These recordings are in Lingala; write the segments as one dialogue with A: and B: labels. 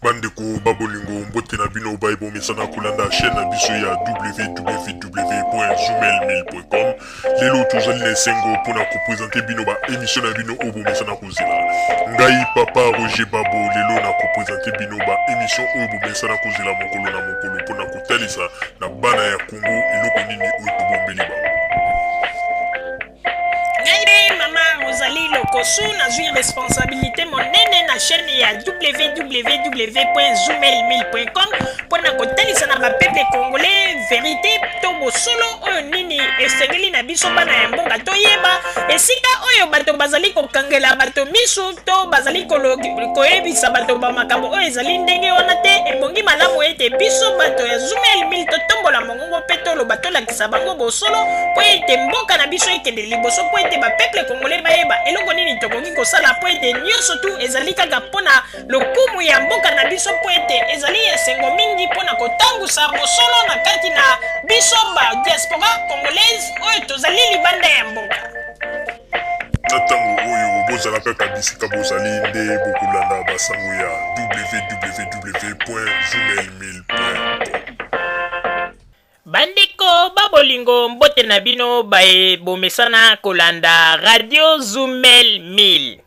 A: Bandeko babolingo mbote na bino baibo mesana kulanda chaîne na biso ya www.zoomel.com. Lelo tozali na esengo pona ko présenter bino ba émission na bino obo mesana kozela. Ngai papa Roger Babo lelo na ko présenter bino ba émission obo mesana kozela mokolo na mokolo pona kotalisa na bana ya Congo eloko nini oyo tobombeli ba.
B: Rosalie Lokosu na zui responsabilité monene na chaîne ya www.zoomel.com pona kotalisa na bapeple congolais vérité to bosolo oyo nini esengeli na biso bana ya mboka toyeba esika oyo bato bazali kokangela bato misu to bazali koyebisa bato bamakambo oyo ezali ndenge wana te ebongi malamu ete biso bato ya Zoomel mil totombola mongongo mpe toloba tolakisa bango bosolo po ete mboka na biso ekende liboso po ete bapeple congolais bayeba eloko nini tokoki kosala po ete nyonso tu ezali kaka mpona lokumu ya mboka na biso po ete ezali esengo mingi mpona kotangusa bosolo na kati na biso ba diaspora congolaise oyo tozali libanda ya mboka.
A: Na ntango oyo bozalaka bisika bozali nde bokolanda basango ya www.zoomel.com.
B: Bandeko babolingo mbote na bino bae bomesana kolanda Radio Zoomel 1000.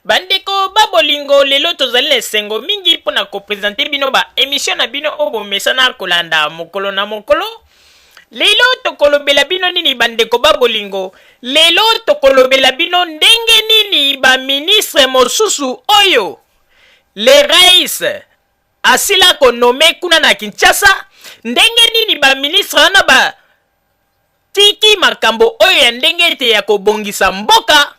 B: Bandeko babolingo lelo tozali esengo mingi pona ko présenter bino ba émission na bino o bomesana kolanda mokolo na mokolo. Lelo tokolobela bino nini bandeko babolingo. Lelo tokolobela bino ndenge nini ba ministre mosusu oyo le rais asila ko nome kuna na Kinshasa. Ndenge nini ba ministre wana ba tiki makambo oyo ya ndenge ete ya kobongisa mboka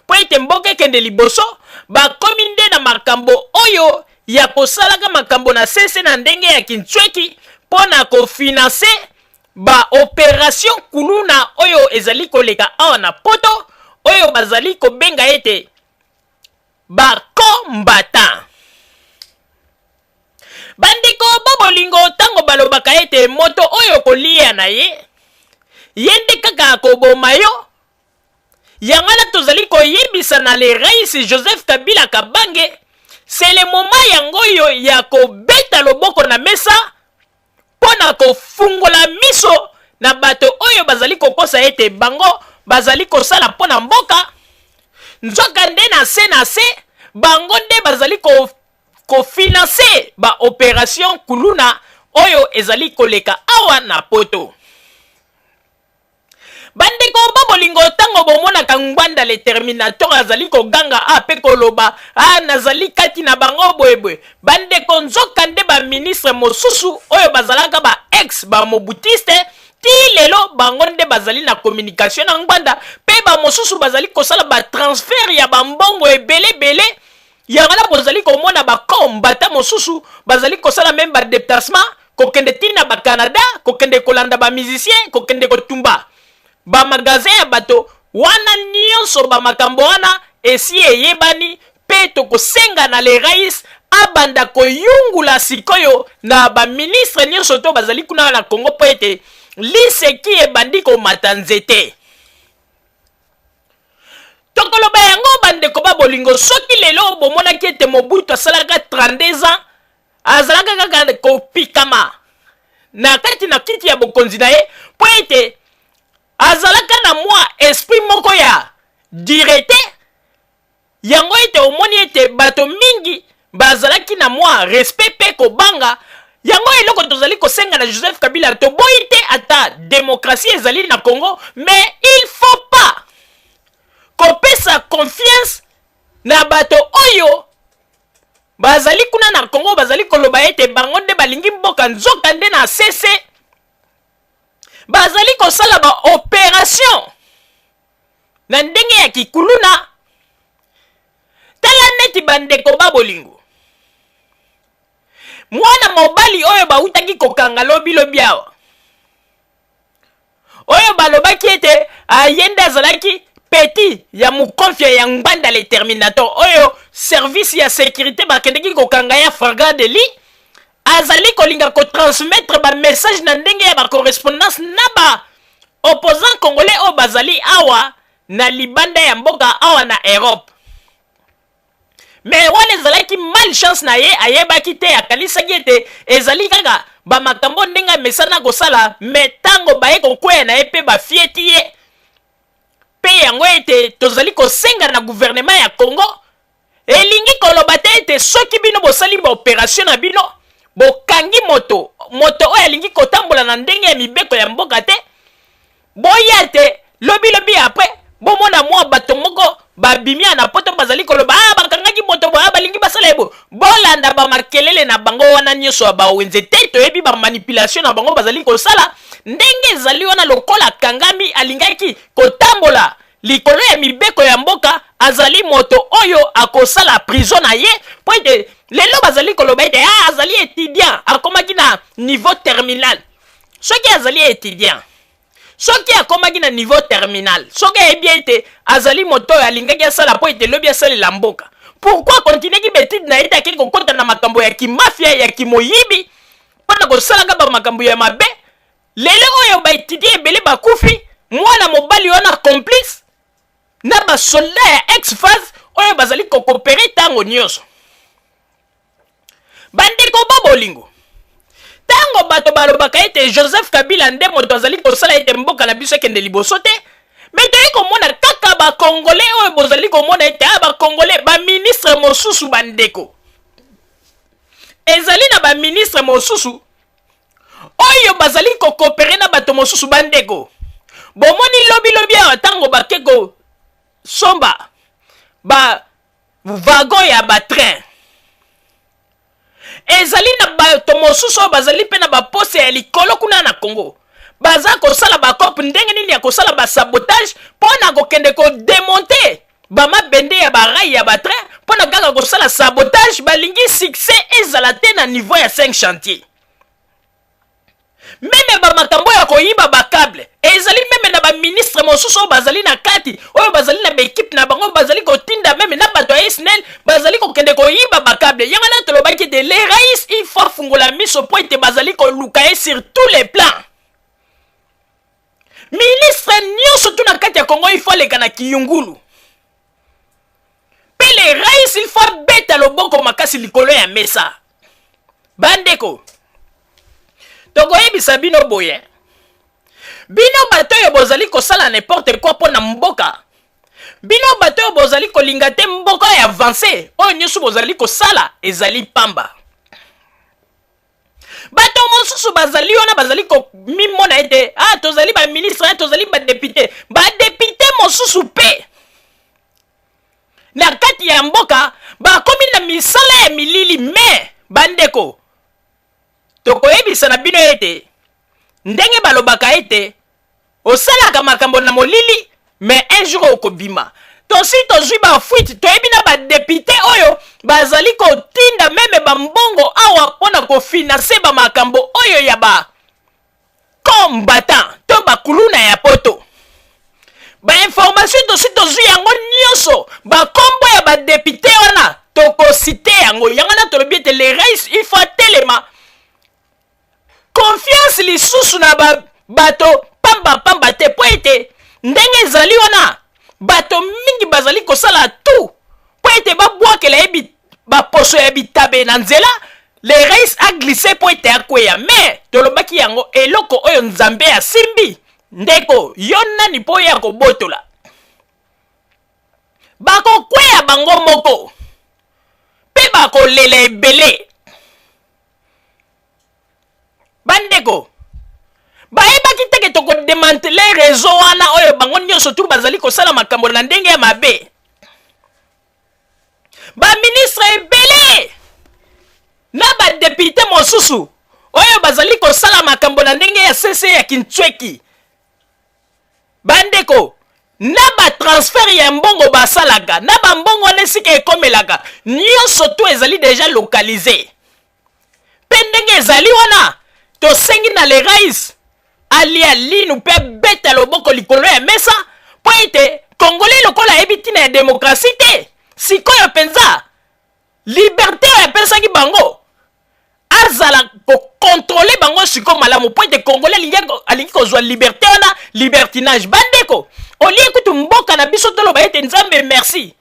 B: po ete mboka ekende liboso bakomi nde na makambo oyo ya kosalaka makambo na sese na ndenge ya kinchweki mpona kofinanse ba operation kuluna oyo ezali koleka awa na poto oyo bazali kobenga ete ba combattant. Bandeko babolingo tango balobaka ete moto oyo kolia na ye yende kaka koboma yo yangana tozali koyebisa na le rais Joseph Kabila Kabange c'est le moment yango yo ya kobeta loboko na mesa pona kofungola miso na bato oyo bazali kokosa ete bango bazali kosala pona mboka nzoka nde na se bango nde bazali kofinanse ba opération kuluna oyo ezali koleka awa na poto. Bandeko babolingo tango bomonaka ngwanda le terminator azali koganga ape koloba nazali kati na bango boyeboye. Bandeko nzoka nde ba ministre mosusu oyo bazalaka ba ex ba mobutiste ti lelo bango nde bazali na communication na ngwanda pe ba mosusu bazali kosala ba transfert ya ba mbongo ebele yangala bozali komona ba combattant mosusu bazali kosala même ba déplacement kokende tina ba Canada kokende kolanda ba musicien kokende kotumba ba magasin ya bato wana nyonso ba makambo wana esi eyebani pe tokosenga na le rais abanda koyungula sikoyo na ba ministre nyonso to bazali kuna na Congo po ete liseki ebandi komata nzete. Tokoloba yango bandeko babolingo soki lelo bomonaki ete Mobutu asalaka 32 ans azalaka kaka kopikama na kati na kiti ya bokonzi na ye po ete azalaka na mwa esprit moko ya direte yango ete omoni ete bato mingi bazalaki na mwa respect pe kobanga yango eloko tozali kosenga na Joseph Kabila toboyi te ata démocratie ezali na Congo mais il faut pas kopesa confiance na bato oyo bazali kuna na Congo bazali koloba ete bango nde balingi mboka nzoka nde na sese bazali kosala ba opération na ndenge ya kikuluna tala neti bandeko babolingo mwana mobali oyo bautaki kokanga lobi awa oyo balobaki ete ayende azalaki petit ya mukonfia ya ngwanda le terminator oyo service ya sécurité bakendeki kokanga ya Farga Deli azali kolinga ko transmettre ba message na ndenge ya ba correspondance na ba opposant congolais o bazali awa na libanda ya mboka awa na Europe. Mais wana ezalaki mal chance na ye ayebaki te akanisaki ete ezali kaka bamakambo ndenge amesana kosala me ntango baye kokwea na ye mpe bafieti ye mpe yango ete tozali kosenga na gouvernement ya Congo elingi koloba te ete soki bino bosali baoperation na bino bokangi moto oyo alingi kotambola na ndenge ya mibeko ya mboka te boya te lobi apres bomona mwa bato moko babimia na poto bazali koloba bakangaki moto boya balingi basala ebo bolanda bamakelele na bango wana nyonso ya bawenze te toyebi bamanipulation na bango bazali kosala ndenge ezali wana lokola kangami alingaki kotambola likolo ya mibeko ya mboka azali moto oyo akosala prison na ye po ete lelo bazali koloba ete azali étudiant akomaki na niveau terminal soki azali étudiant soki akomaki na niveau terminal soki ayebi ete azali moto oyo alingaki asala po ete lobi asalela mboka pourquoi continueki betide na ye te akeli kokota na makambo ya kimafia ya kimoyibi mpona kosalaka bamakambo ya mabe lelo oyo baétudie ebele bakufi mwana mobali wana complice na basoldat ya ex-phase oyo bazali kokopere ntango nyonso bandeko babolingo ntango bato balobaka ete Joseph Kabila nde moto azali kosala ete mboka na biso ekende liboso te me toyei komona kaka bakongole oyo bozali komona ete bakongole baministre mosusu bandeko ezali na baministre mosusu oyo bazali kokopere na bato mosusu bandeko bomoni lobi awa ntango bakeko somba vagon ya batrain ezali na bato mosusu oyo bazali mpe na bapose ya likolo kuna na Congo baza kosala bakope ndenge nini ya kosala basabotage mpo na kokende kodemonte bamabende ya barai ya batrain mpo na kaka kosala sabotage balingi succès ezala te na niveau ya 5 chantier meme bamakambo ya koyiba bakable ezali meme na baministre mosusu oyo bazali na kati oyo bazali na baekipe na bango bazali kotinda meme na bato ya SNEL bazali kokende koyiba bakable yango na tolobaki ete le rais il faut fungola miso po ete bazali koluka ye sur tous les plans ministre nyonso tu na kati ya Congo il faut leka na kiyungulu mpe le rais il faut beta loboko makasi likolo ya mesa bandeko tokoyebisa bino boye bino bato oyo bozali kosala n'importe quoi mpo na mboka bino bato oyo bozali kolinga te mboka ya avance oyo nyonso bozali kosala ezali pamba bato mosusu bazali wana bazali komimona ete tozali baministre tozali badepute mosusu mpe na kati ya mboka bakomi na misala ya milili me bandeko tokoyebisa na bino ete ndenge balobaka ete osalaka makambo na molili me un jour okobima tosi tozwi bafuite toyebi na badepute oyo bazali kotinda meme bambongo awa mpona kofinanse bamakambo oyo ya bakombatant to bakuluna ya poto bainformation tosi tozwi yango nyonso bakombo ya badepute wana tokosite yango na tolobi ete le rais il faut telema confiance lisusu na bato pamba te po ete ndenge ezali wana bato mingi bazali kosala tu po ete babwakela ye baposo ya bitabe na nzela le rais a glissé po ete akweya me tolobaki yango eloko oyo nzambe asimbi ndeko yo nani po ya kobotola bakokweya bango moko mpe bakolela ebele bandeko bayebaki teke tokodemantele rezo wana oyo bango nyonso tu bazali kosala makambo na ndenge ya mabe baministre ebele na badepute mosusu oyo bazali kosala makambo na ndenge ya CC ya Kinshweki bandeko na batransfert ya mbongo basalaka na bambongo wana esika ekomelaka nyonso tu ezali deja localisé mpe ndenge ezali wana tosengi na le rais alia linu mpe beta loboko likolo ya mesa po ete kongole lokola ayebi ntina ya demokrasi te sikoyo mpenza liberté oyo apesaki bango azala kokontrole bango sikoyo malamu po ete kongole alingi kozwa liberté wana libertinage bandeko olie kutu mboka na biso toloba ete nzambe merci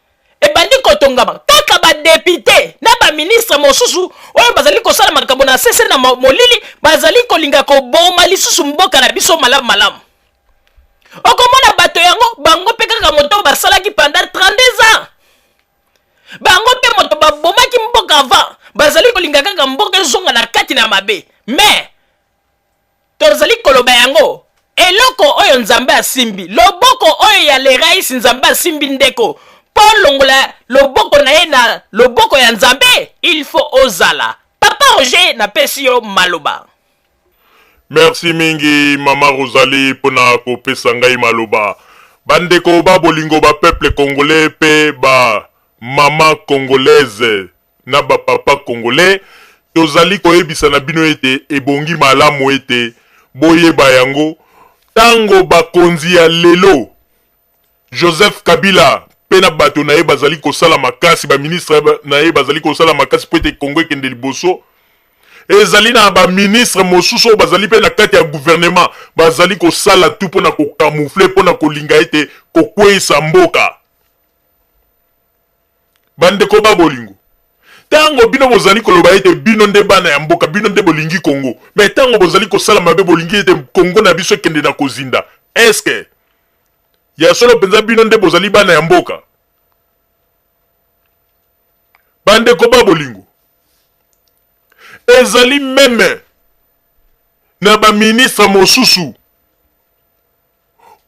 B: ebandi kotongama kaka badepute na baministre mosusu oyo bazali kosala makambo na sese na molili bazali kolinga koboma lisusu mboka na biso malamu malamu. Okomona bato yango bango mpe kaka moto basalaki pendant 32 ans bango mpe moto babomaki mboka avant bazali kolinga kaka mboka ezonga na kati na mabe. Mais tozali koloba yango eloko oyo nzambe asimbi loboko oyo ya lerais nzambe asimbi ndeko po longola loboko na ye na loboko ya nzambe il faut ozala. Papa Roger na pesi yo maloba.
A: Merci mingi Mama Rosalie pona kopesa ngai maloba. Bandeko ba bolingo ba peuple congolais pe ba mama congolaise na ba papa congolais tozali koyebisa na bino ete ebongi malamu ete boyeba yango tango bakonzi ya lelo Joseph Kabila pe na bato na ye bazali kosala makasi ba ministre na ye bazali kosala makasi po ete Congo ekende liboso. Ezali na ba ministre mosusu bazali pe na kati ya gouvernement bazali kosala tout pona ko camoufler pona kolinga ete kokwesa mboka. Bandeko ba bolingo tango bino bozali koloba ete bino nde bana ya mboka bino nde bolingi Congo mais tango bozali kosala mabe bolingi ete Congo na biso kende na kozinda eske ya solo penza bino nde bozali bana ya mboka. Bandeko ba bolingo ezali meme na ba ministre mosusu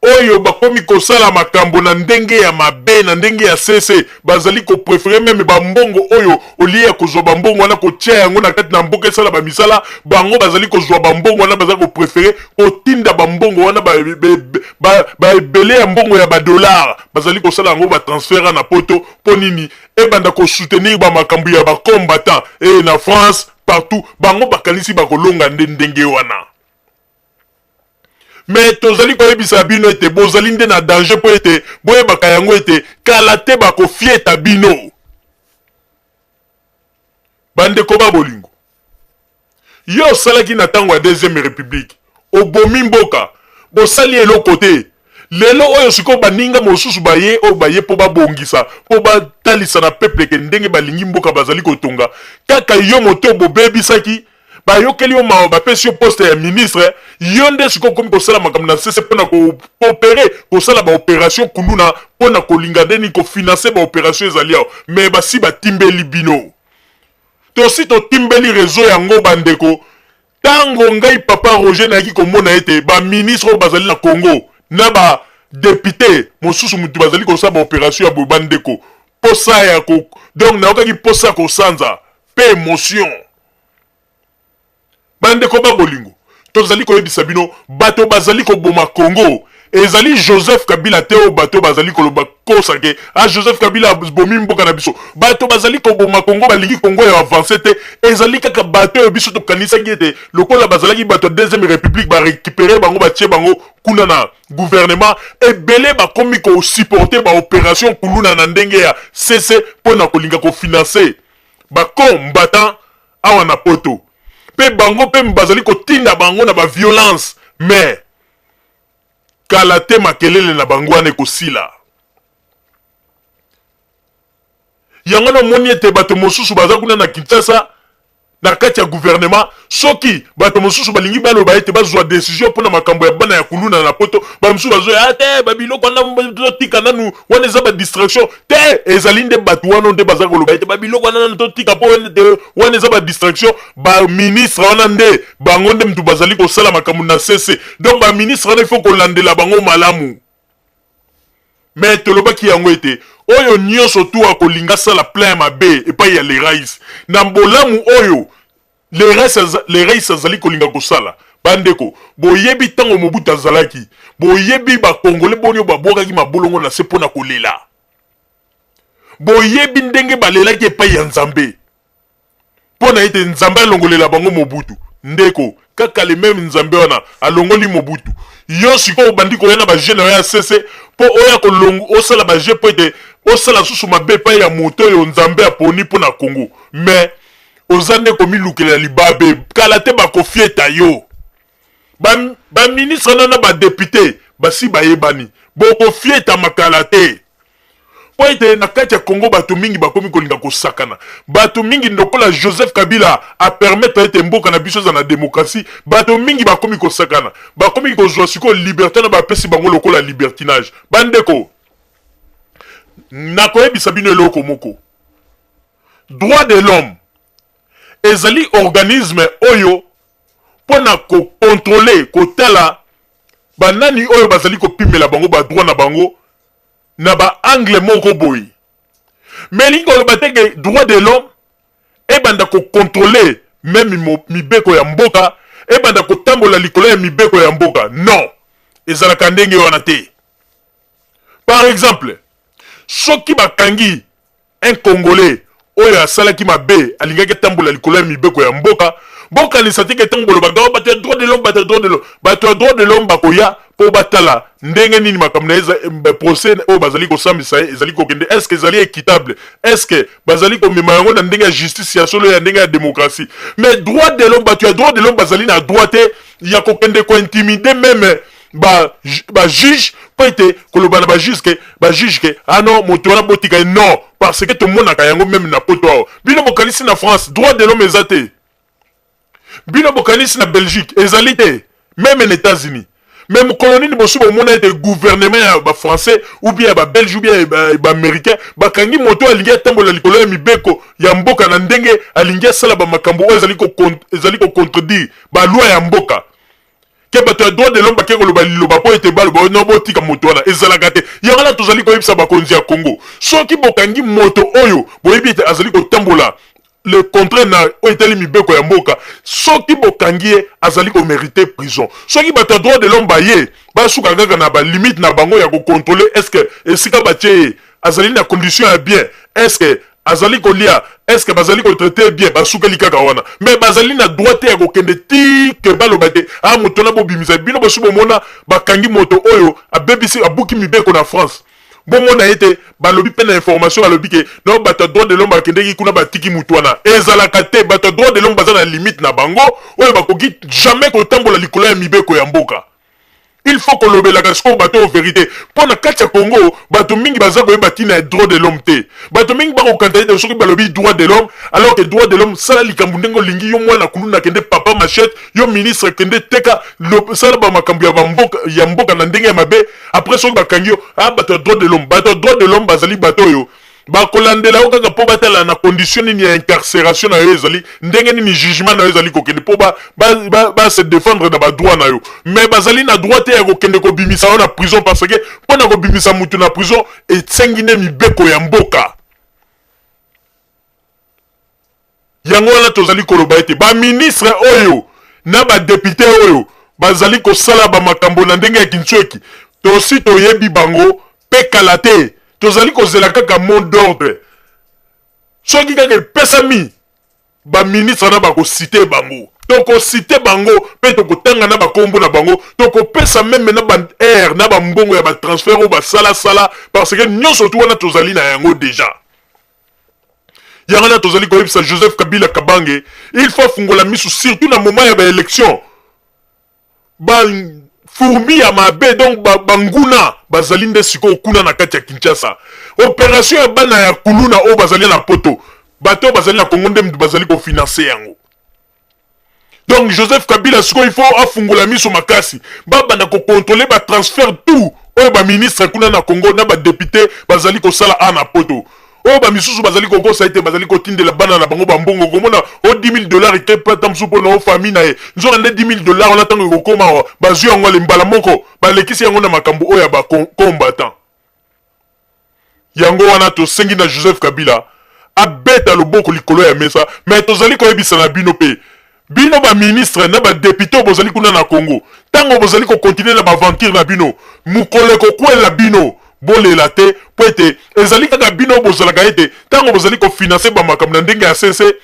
A: oyo bakomi kosala makambo na ndenge ya mabe na ndenge ya sese bazali ko préférer meme ba mbongo oyo olia kozwa ba mbongo wana kotia yango na kati na mboka esala ba misala bango bazali kozwa ba mbongo wana bazali ko préférer kotinda ba mbongo wana ba ebele ya mbongo ya ba dollar bazali kosala yango ba transfert na poto po nini ebanda ko soutenir ba makambo ya ba combattant na France partout bango bakanisi bakolonga ndenge wana. Mais tozali koyebisa bino ete bozali nde na danger po ete boyebaka yango ete kala te bakofieta bino. Bandeko ba bolingo yo osalaki na ntango ya deuxième république obomi mboka bosali eloko te lelo oyo sikoyo baninga mosusu baye oyo baye po babongisa po batalisa na peuple ke ndenge balingi mboka bazali kotonga kaka yo moto bobebisaki bayokeli yo mawa bapesi yo poste ya ministre yo nde sikoyo komi kosala makambo na sese mpona koopere kosala baopération kuluna mpona kolinga ndeni kofinanse baopération ezali awo me basi batimbeli bino tosi totimbeli rezo yango bandeko tango ngai Papa Roger nayaki komona ete baministre oyo bazali na Congo na badepute mosusu mutu bazali kosala baopération ya boye bandeko posa ya donc naokaki posa ya kosanza pe émotion. Bandeko ba bolingo tozali koyebisa bino bato bazali koboma Congo ezali Joseph Kabila te o bato bazali koloba kosake Joseph Kabila bomi mboka na biso bato bazali koboma Congo balingi Congo ya avance te ezali kaka bato yo biso tokanisaki ete lokola bazalaki bato deuxième république ba récupérer bango batie bango kuna na gouvernement ebele bakomi ko supporter ba opération kuluna na ndenge ya cesse pona kolinga ko financer ba combattant awa na poto pe bango pe bazali kotinda bango na ba violence mais kala te makelele na bango ane kosila yango na moni ete bato mosusu baza kuna na Kinshasa na kati ya gouvernement soki bato mosusu balingi baloba ete bazwa décision mpona makambo ya bana ya kuluna na poto bamosusu bazoya te babiloko wana totika nanu wana eza badistraction te ezali nde bato wana nde baza koloba ete babiloko wana nanu totika mpo wana eza badistraction baministre wana nde bango nde mutu bazali kosala makambo na sese donc baministre wana ifo kolandela bango malamu mais tolobaki yango ete oyo nyonso tu akolinga sala plein mabe epai ya lerais na mbolamu oyo lerais azali kolinga kosala bandeko boyebi ntango Mobutu azalaki boyebi bakongole bonio babwakaki mabolongo na se mpona kolela boyebi ndenge balelaki epai ya nzambe mpona ete nzambe alongolela bango Mobutu ndeko kaka le même nzambe wana alongoli Mobutu yo sikoyo bandi koya na bagene oyo ya sese po oya kolongo osala baje po ete osala susu mabe epai ya moto oyo nzambe aponi mpona Congo mais oza nde komilukela libabe kala te bakofieta yo baministre nana badepute basi bayebani bokofieta makala te po ete na kati ya Congo bato mingi bakomi kolinga kosakana bato mingi ndokola Joseph Kabila a permettre ete mboka na biso za na démocratie bato mingi bakomi kosakana bakomi kozwa siko liberté na bapesi bango lokola libertinage bandeko na koyebisa bino eloko moko droit de l'homme ezali organisme oyo pona ko contrôler kotala banani oyo bazali kopimela bango ba droit na bango na ba angle moko boy mais lingo lo bateke droit de l'homme e banda ko contrôler même mibeko ya mboka e banda ko tambola likolo ya mibeko ya mboka non ezalaka ndenge wana te. Par exemple soki bakangi un congolais oyo asalaki mabe alingaki tambola likolo ya mibeko ya mboka boka ni satike tambolo bagao bato ya droit de l'homme bato ya droit de l'homme bato ya droit de l'homme bakoya po batala ndenge nini makamna procès oyo bazali kosambisa ezali kokende est-ce que ezali équitable est-ce que bazali komema yango na ndenge ya justice ya solo ya ndenge ya démocratie mais droit de l'homme bato ya droit de l'homme bazali na droit te ya kokende ko intimider même ba juge po ete koloba na ba juge ke ah non moto wana botika non parce que tomonaka yango même na poto awa bino bokanisi na France droit de l'homme eza te bino bokanisi na Belgique ezali te même en États-Unis même colonie bosu bomona ete gouvernement ya ba français ou bien ba belge ou bien ba américain bakangi moto alingi atambola likolo ya mibeko ya mboka na ndenge alingi asala ba makambo oyo ezali ko contredire ba loi ya mboka ke bato ya droit de l'homme bakeko loba liloba po ete baloba no botika moto wana ezalaka te yango na tozali koyebisa bakonzi ya Congo soki bokangi moto oyo boyebi ete azali kotambola le contraire na oiteli mibeko ya mboka soki bokangi ye azali ko mériter prison soki bato ya droit de l'homme baye basuka kaka na ba limite na bango ya ko contrôler est-ce que esika batie azali na condition ya bien est-ce que azali kolia est-ce que bazali ko traiter bien basuka likaka wana mais bazali na droit ya kokende ti ke baloba te ah moto na bobimisa bino bosu bomona bakangi moto oyo abebisi abuki mibeko na France bomona ete balobi pe na information balobi ke non bato droit de l'homme bakendeki kuna batiki mutu wana ezalaka te bato droit de l'homme baza na limite na bango oyo bakoki jamais kotambola likolo ya mibeko ya mboka. Il faut kolobelaka siko bato o vérité pona kati ya Congo bato mingi baza koyeba tina droit de l'homme te bato mingi bakokanta ete soki balobi droit de l'homme alors que droit de l'homme sala likambo ndenge olingi yo mwana kuluna kende papa machette yo ministre kende teka sala ba makambo ya mboka na ndenge ya mabe après soki bakangi yo ah bato droit de l'homme bazali bato yo bakolandela o kaka po batala na condition nini ya incarcération na yo ezali ndenge nini jugement na yo ezali kokende po ba se défendre na ba droit na yo mais bazali na droit te ya kokende ko bimisa na prison parce que pona ko bimisa mutu na prison etsengi nde mibeko ya mboka yango wana tozali koloba ete ba ministre oyo na ba député oyo bazali kosala ba makambo na ndenge ya kinchweki tosi toyebi bango pe kala te tozali kozela kaka mot d'ordre soki kaka epesami baministre na bakosite bango tokosite bango mpe tokotanga na bakombo na bango tokopesa meme na baere na bambongo ya batransfert oyo basalasala parce que nyonso tu wana tozali na yango deja yango wana tozali koyebisa Joseph Kabila Kabange il faut fungola misu surtout na moment ya baélection fourmi ya mabe donc banguna bazali nde siko kuna na kati ya Kinshasa opération ya bana ya kuluna o bazali na poto bato bazali na Congo nde bazali ko financer yango donc Joseph Kabila siko il faut afungula miso makasi bana ko contrôler ba transfert tout o ba ministre kuna na Congo na ba député bazali ko sala ana poto o ba misusu bazali ko kosa ite bazali ko tindela bana na bango bambongo komona o $10,000 ite pata msupo na o famille na ye nzo nde $10,000 on attend ko koma bazu yango le mbala moko ba lekisi yango na makambo oya ba combattant yango wana to sengi na Joseph Kabila abeta loboko likolo ya mesa mais tozali ko yebisa na bino pe bino ba ministre na ba député bozali kuna na Congo tango bozali ko continuer na ba aventure na bino mukole ko kwela bino bolela te po ete ezali kaka bino bozalaka ete tango bozali ko financer ba makambo na ndenge ya sese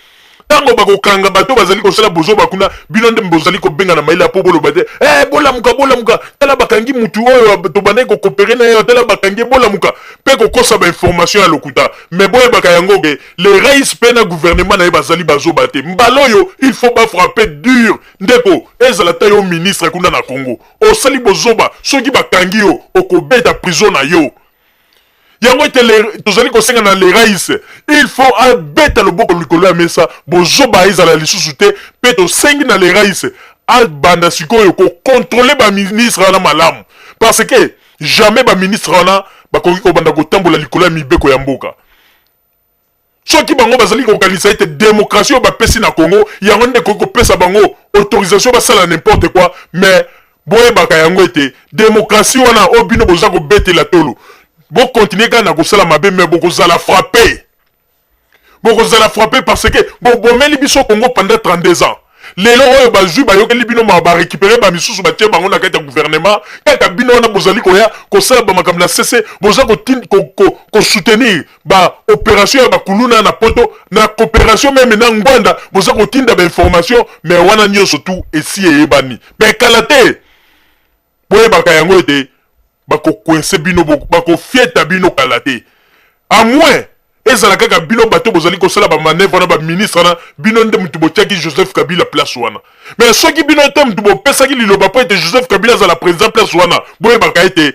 A: tango bakokanga bato bazali kosala bozo bakuna bino nde bozali ko benga na maila po boloba te bolamuka tala bakangi mutu oyo to bandai ko coopérer na yo tala bakangi bolamuka pe ko kosa ba information ya lokuta mais boye baka yango ke le reis pe na gouvernement na bazali bazoba te mbaloyo il faut pas frapper dur ndeko ezala tayo ministre kuna na Congo osali bozoba soki bakangi yo okobeta prison na yo yango ete tozali kosenga na les rais il faut abeta loboko likolo ya mesa bozoba ezala lisusu te mpe tosengi na les rais abanda sikoyo kokontrole baministre wana malamu parce que jamais baministre wana bakoki kobanda kotambola likolo ya mibeko ya mboka soki bango bazali kokanisa ete démocratie oyo bapesi na Congo yango nde koki kopesa bango autorisation basala n'importe quoi mais boyebaka yango ete démocratie wana oyo bino boza kobetela tolo bokontinue kaka na kosala mabe mais bokozala frappé parce que bomeli biso Congo pendant 32 ans lelo oyo bazwi bayokeli bino ma barécupérer bamisusu batie bango na kati ya gouvernement kaka bino wana bozali koya kosala bamakambo na sese boza kosoutenir baopération ya bakuluna na poto na coopération meme na ngwanda boza kotinda bainformation mais wana nyonso tu esi eyebani mais kala te boyebaka yango ete bakokwinse bino bakofieta bino kala te à moins ezala kaka bino bato bozali kosala bamanevre na baministre wana bino nde mutu botiaki Joseph Kabila place wana mais soki bino te mutu bopesaki liloba po ete Joseph Kabila azala président place wana boyebaka ete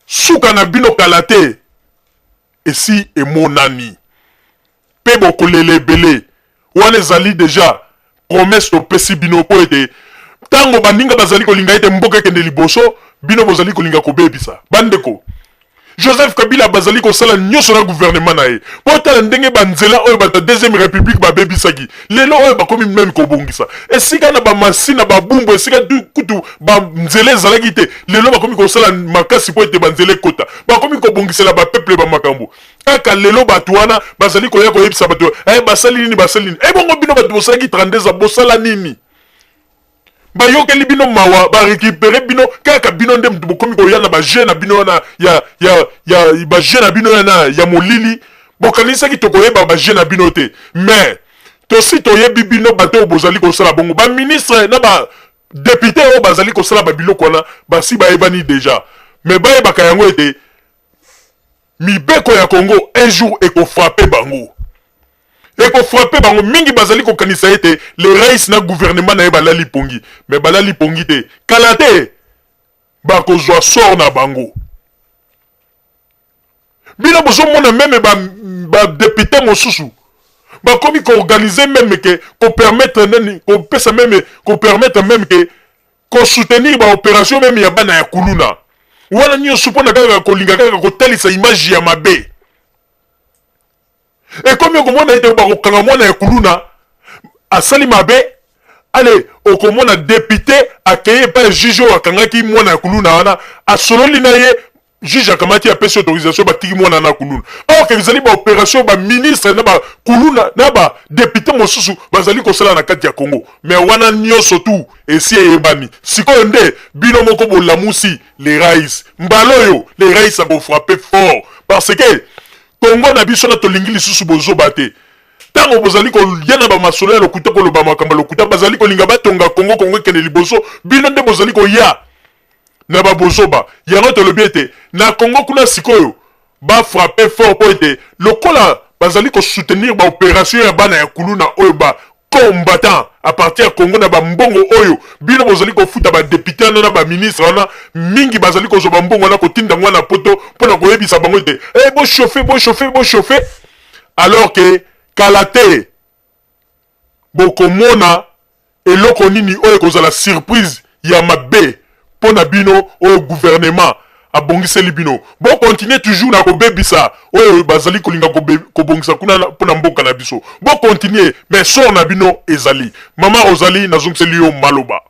A: suka na bino kala te esi emonani mpe bokolela ebele wana ezali deja promesse topesi bino po ete ntango baninga bazali kolinga ete mboka ekende liboso bino bozali kolinga kobebisa bandeko Joseph Kabila bazali kosala nyonso na gouvernement na ye po tala ndenge banzela oyo bata deuxième république babebisaki lelo oyo bakomi même kobongisa esika na bamasi na babumbu esika kutu banzela ezalaki te lelo bakomi kosala makasi po ete banzela ekota bakomi kobongisela bapeuple bamakambo kaka lelo bato wana bazali koya koyebisa bato basali nini ebongo bino bato bosalaki 32 ans bosala nini bayokeli bino mawa barécupérer bino kaka bino nde mutu bokomi koya na bajeune na bino wana ya bajeune na bino wana ya molili bokanisaki tokoyeba bajeune na bino te mais tosi toyebi bino bato oyo bozali kosala bongo baministre na badepute oyo bazali kosala babiloko wana basi bayebani déjà mais bayebaka yango ete mibeko ya Congo un jour ekofrape bango ekofrape bango mingi bazali kokanisa ete le rais na gouvernement na ye balali pongi mais balali pongi te kala te bakozwa sort na bango bino bozomona meme badepute mosusu bakomi koorganize meme ke kopermettre nani kopesa meme kopermettre meme ke kosoutenir baopération meme ya bana ya kuluna wana nyonso mpona kaka kolinga kaka kotalisa image ya mabe ekomi okomona ete bakokanga mwana ya kuluna asali mabe ale okomona député akeye pa juge oyo akangaki mwana ya kuluna wana asololi na ye juge akamati apesi autorisation batiki mwana na kuluna or ezali baopération baministre na bakuluna na badepute mosusu bazali kosala na kati ya Congo mais wana nyonso tu esi eyebani sikoyo nde bino moko bolamusi les rais mbala oyo les rais akofrappe fort parce que Congo na biso na tolingi lisusu bozoba te ntango bozali kolia na bamasolo ya lokuta koloba makambo lokuta bazali kolinga batonga Congo ekende liboso bino nde bozali koya na babozoba yango tolobi ete na Congo kuna sikoyo bafrappe fort po ete lokola bazali kosoutenir baopération ya bana ya kuluna oyo combattant à partir ya Congo na bambongo oyo bino bozali kofuta badepute wana na baministre wana mingi bazali kozwa bambongo wana kotinda ngwa na poto mpona koyebisa bango ete bochauffe alors que kala te bokomona eloko nini oyo kozala surprise ya mabe mpona bino oyo gouvernement abongiseli bino bon continuer toujours na kobebisa oyo bazali kolinga kobongisa kuna mpona mboka na biso bon continuer mais sort na bino ezali mama Rosalie nazongiseli yo maloba.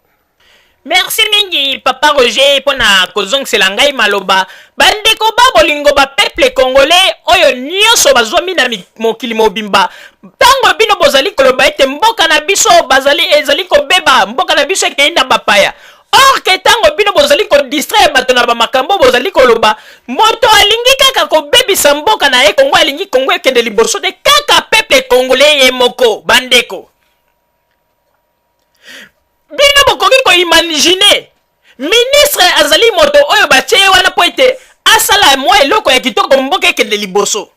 B: Merci mingi papa Roger pona kozongisela ngai maloba bandeko babolingo ba peuple congolais oyo nyonso bazwami na mokili mobimba tango bino bozali koloba ete mboka na biso bazali ezali kobeba mboka na biso ekenda bapaya. Or que tango bino bozali ko distraire bato na bamakambo bozali koloba moto alingi kaka kobebisa mboka na ye Congo alingi Congo ekende liboso te kaka peuple congolais ye moko bandeko bino bokoki ko imaginer ministre azali moto oyo batie wana po ete asala mwa eloko ya kitoko mboka ekende liboso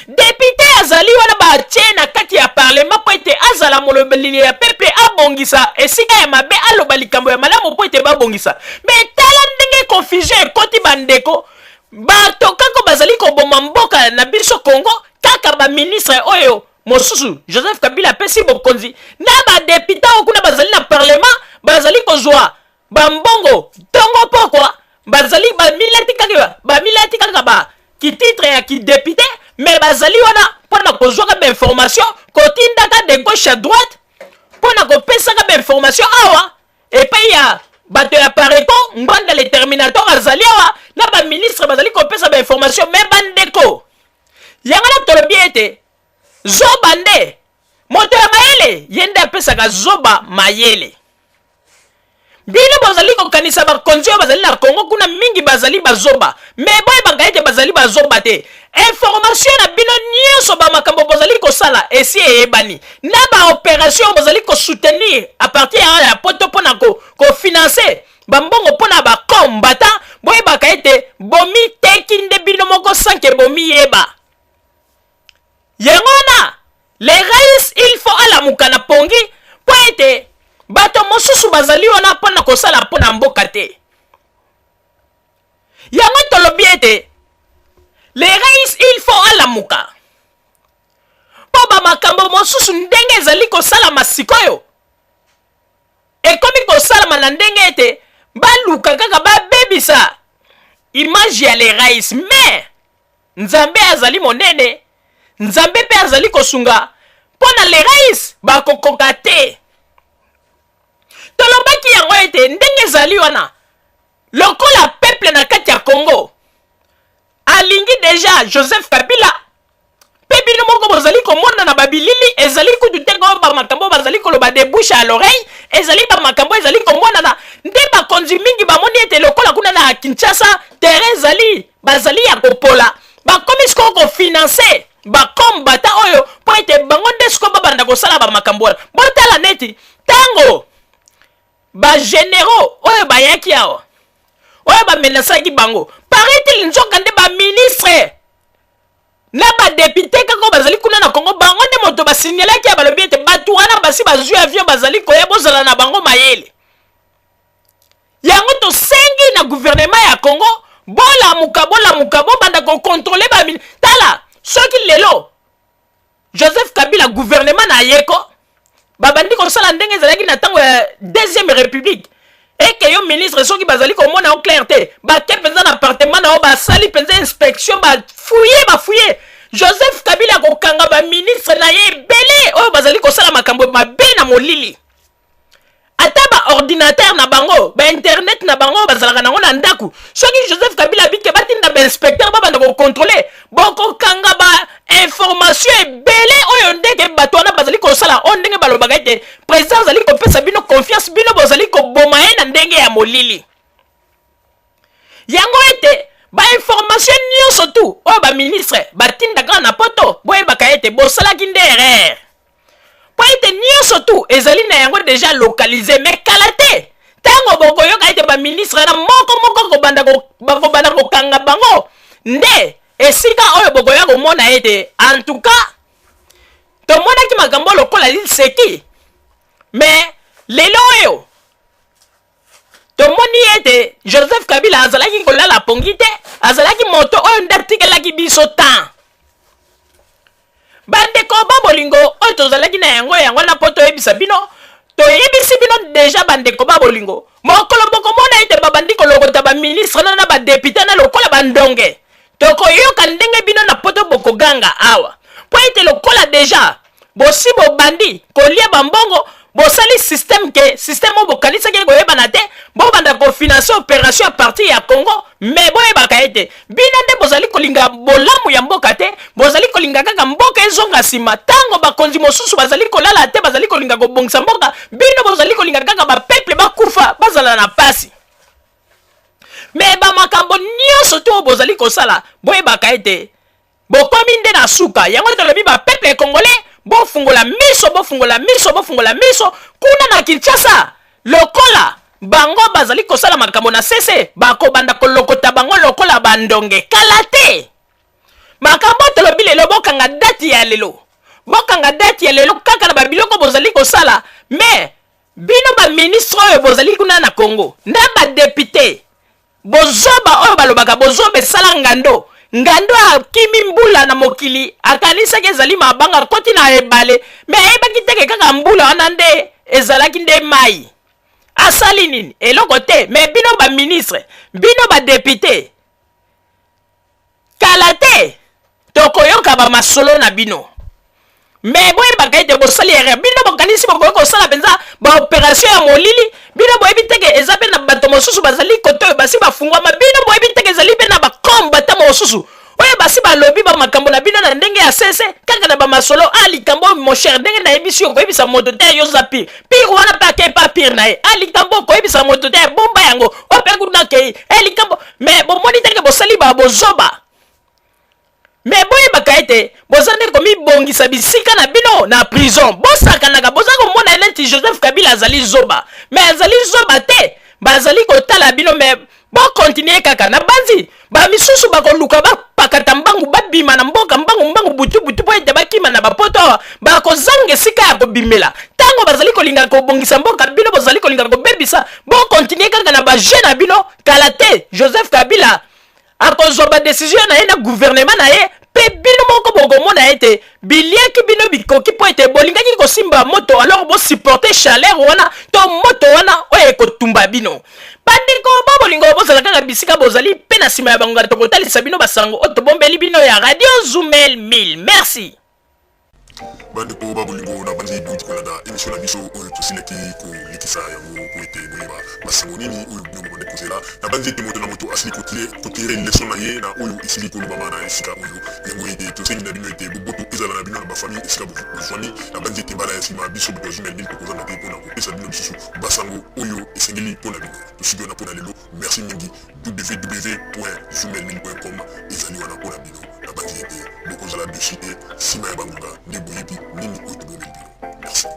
B: député azali wana batie na kati ya parlement po ete azala molobeli ya peuple abongisa esika ya mabe aloba likambo ya malamu po ete babongisa mais tala ndenge confusion ekoti bandeko bato kako bazali koboma mboka na biso Congo kaka ba ministre oyo mosusu Joseph Kabila pesi bokonzi na ba député okuna bazali na parlement bazali kozwa ba mbongo tongo pokwa bazali ba milati kaka ba ki titre ya ki député mais bazali wana pona kozwa ka information kotinda ka de gauche à droite pona ko pesa ka information awa et puis ya bato ya pareko ngbanda le terminator azali awa na ba ministre bazali ko pesa ba information mais bandeko yanga na tolobi ete zoba nde moto ya mayele yende apesaka zoba mayele bino bazali kokanisa bakonzi oyo bazali na Congo kuna mingi bazali bazoba mais boyebaka ete bazali bazoba te information na bino nyonso bamakambo bozali kosala esi eyebani na baopération bozali kosoutenir a partir ya poto mpona kofinanse bambongo mpona bakombata boyebaka ete bomi teki nde bino moko sanke bomi yeba yango wana les raïs il faut alamuka na pongi po ete bato mosusu bazali wana mpona kosala mpona mboka te yango tolobi ete les raïs il faut alamuka po bamakambo mosusu ndenge ezali kosalama sikoyo ekomi kosalama na ndenge ete baluka kaka babebisa image ya les raïs mais nzambe azali monene nzambe pe azali kosunga mpona les raïs bakokoka te tolobaki yango ete ndenge ezali wana lokola peuple na kati ya Congo alingi deja Joseph Kabila pe bino moko bozali komona na babilili ezali kutu te ko bamakambo bazali koloba de bouche à l'oreille ezali bamakambo ezali komona na nde bakonzi mingi bamoni ete lokola kuna na Kinshasa terrain ezali bazali ya kopola bakomi siko kofinanse bakombata oyo po ete bango nde siko babanda kosala bamakambo wana botala neti tango bagénéraux oyo bayaki awa oyo bamenasaki bango paraît-il nzoka nde baministre na badepute kako bazali kuna na Congo bango nde moto basignalaki ya balobi ete bato wana basi bazwi avion bazali koya bozala na bango mayele yango tosengi na gouvernement ya Congo bolamuka bobanda kokontrole tala soki lelo Joseph Kabila gouvernement na yeko babandi kosala ndenge ezalaki na ntango ya deuxième république eke yo ministre soki bazali komona o clarté bake mpenza na appartement na yo basali mpenza inspection bafouye Joseph Kabila akokanga baministre na ye ebele oyo bazali kosala makambo mabe na molili ata baordinateur na bango bainternet na bango bazalaka nango na ndaku soki Joseph Kabila bike batinda bainspecteur babanda kokontrole bokokanga information ebele oyo ndenge bato wana bazali kosala o ndenge balobaka ete président azali kopesa bino confiance bino bozali koboma ye na ndenge ya molili yango ete bainformation nyonso tu oyo baministre batindaka na poto boyebaka ete bosalaki nde erreur po ete nyonso tu ezali na yango déjà localisé mais kala te ntango bokoyoka ete baministre na moko bakobanda kokanga bango nde esika oyo bokoya komona ete en tout cas tomonaki makambo lokola liseki mais lelo oyo tomoni ete Joseph Kabila azalaki kolala pongi te azalaki moto oyo nde atikelaki biso temps bandeko babolingo oyo tozalaki na yango na po toyebisa bino toyebisi bino deja bandeko babolingo mokolo bokomona ete babandi kolokota baministre na badepute na lokola bandonge tokoyoka ndenge bino na poto bokoganga awa po ete lokola deja bosi bobandi kolia bambongo bosali système oyo bokanisaki koyebana te bobanda kofinanse opération à partir ya Congo mais boyebaka ete bino nde bozali kolinga bolamu ya mboka te bozali kolinga kaka mboka ezonga nsima ntango bakonzi mosusu bazali kolala te bazali kolinga kobongisa mboka bino bozali kolinga kaka bapeuple bakufa bazala na pasi mais bamakambo nyonso to bozali kosala boyebaka ete bokomi nde na suka yango tolobi bapeuple congolais bofungola miso kuna na Kinshasa lokola bango bazali kosala makambo na sese bakobanda kolokota bango lokola bandonge kala te makambo tolobi lelo bokanga date ya lelo kaka na babiloko bozali kosala mais bino ba ministre oyo bozali kuna na Congo na ba député bozoba oyo balobaka bozoba esala ngando ngando akimi mbula na mokili akanisaki ezali mabanga koti na ebale me ayebaki teke kaka mbula wana nde ezalaki nde mai asali nini eloko te me bino baministre bino badepute kala te tokoyoka bamasolo na bino me boyebaka ete bosali ere bino bokanisi bokoki kosala mpenza baoperation ya molili bino boyebi teke eza mpe na bato mosusu bazali kote oyo basi bafungwama bino boyebi teke ezali mpe na bakomba mosusu oyo basi balobi bamakambo na bino na ndenge ya sese kaka na bamasolo likambo mosher ndenge nayebisi yo koyebisa moto te yoza pire wana mpe ake pa pire na ye likambo koyebisa moto te bomba yango ope kuna kei likambo me bomoni teke bosali bozoba me boyebaka ete boza nde komibongisa bisika na bino na prison bosakanaka boza komona neti Joseph Kabila azali zoba me azali zoba te bazali kotala bino me bokontinue kaka na banzi bamisusu bakoluka bapakata mbangu babima na mboka mbangu butu po ete bakima na bapoto awa bakozanga esika ya kobimela ntango bazali kolingaka kobongisa mboka bino bozali kolingaka kobebisa bokontinue kaka na baje na bino kala te Joseph Kabila akozwa badesizio na ye na gouvernement na ye pe bino moko bokomona ete biliaki bino bikoki po ete bolingaki kosimba moto alors bosupporte chaleur wana to moto wana oyo ekotumba bino bandeko bolingo bozala kaka bisika bozali mpe na nsima ya bangonga tokotalisa bino basango oyo tobombeli bino ya Radio Zoomel 1000 merci
A: bandeko babolingo na bandi duti kolanda émission na biso oyo tosilaki kolikisa yango po ete boyeba basango nini oyo bino bomande kozela na bandi ete moto na moto asili kotire leson na ye na oyo esili kolobama na esika oyo yango ete tosengi na bino ete boboto ezala na bino na bafamille esika bozwami na bandi ete mbala ya nsima biso boto Zoomel 1000 tokozanga te mpona kopesa bino lisusu basango oyo esengeli mpona bino tosiki wana mpona lelo merci mingi www.zoomel1000.com ezali wana mpona bino na bandi ete bokozala dessus te nsima ya bangonga nde boyebi nini oyo tobomeli bino merci